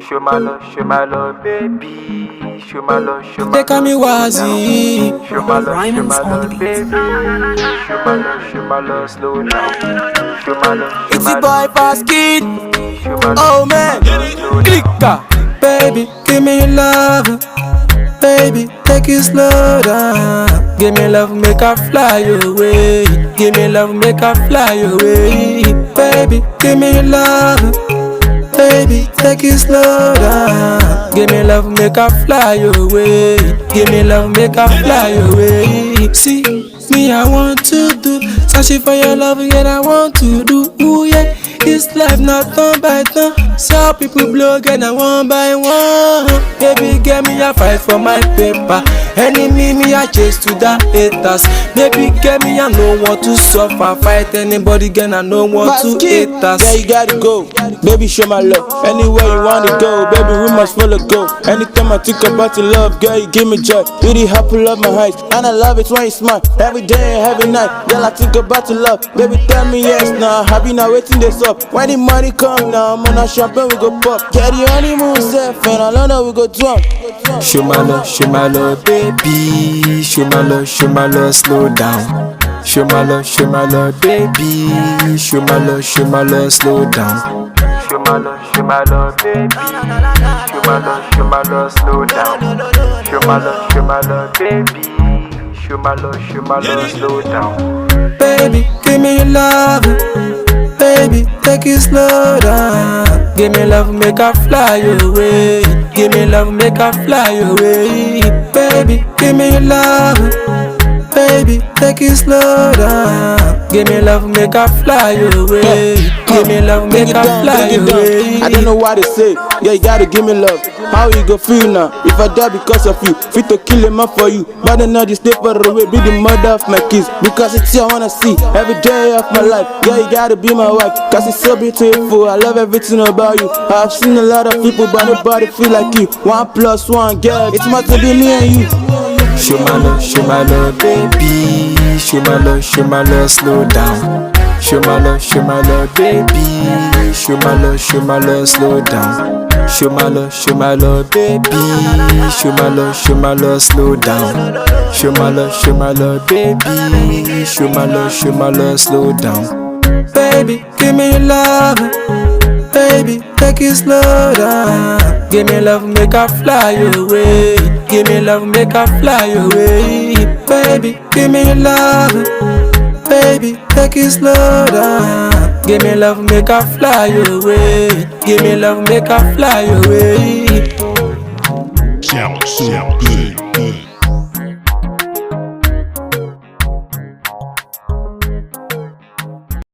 show my love, baby. Show my love, They call me Wazzy. show my love, baby. Show my love, slow down. Show my love, It's the boy Fast Kid. show my love, Oh man, clicker. Baby, give me your love. Baby, take it slow down. Give me love, make her fly away. Give me love, make her fly away. Baby, give me your love. Baby, take it slow down. Give me love, make her fly away. Give me love, make her fly away. See, me I want to do. Searching for your love, yet I want to do. Ooh yeah, this life not turn by turn. See how people blow, get one by one. Baby, get me a fight for my paper. Enemy me I chase to the haters. Baby, get me I no want to suffer. Fight anybody, get I no want to hate us. Yeah, you gotta go, baby, show my love. Anywhere you wanna go, baby, we must follow go. Anytime I think about your love, girl, you give me joy. You the apple of my eyes, and I love it when you smile. Every day and every night, girl, I think about your love. Baby, tell me yes now, I be now waiting this up. When the money come now, I'm on a champagne, we go pop. Get the honeymoon safe, and I know we go drunk. Show my love, baby. Show my love, slow down. Show my love, baby. Show my love, slow down. show my love, baby. Show my love, slow down. Show my love, baby. Show my love, slow down. Baby, give me your love. Baby, take it slow down. Give me love, make her fly away. Give me love, make her fly away. Baby, give me your love. Baby, take it slow down. Give me love, make her fly away. Give me love, make her fly away. I don't know what to say. Yeah, you gotta give me love. How you go feel now? If I die because of you, fit to kill him up for you. But then now this paper away, be the mother of my kids. Because it's you I wanna see every day of my life. Yeah, you gotta be my wife. Cause it's so beautiful. I love everything about you. I've seen a lot of people, but nobody feel like you. 1+1, girl, it's meant to be me and you. Show my love, baby. Show my love, slow down. Show my love, baby. Show my love, slow down. Show my love, baby. Show my love, slow down. Show my love, baby. Show my love, slow down. Baby, give me your love. Baby, take it slow down. Give me love, make her fly away. Give me love, make her fly away. Baby, give me your love. Baby, take it slow down. Give me love, make her fly away. Give me love, make her fly away.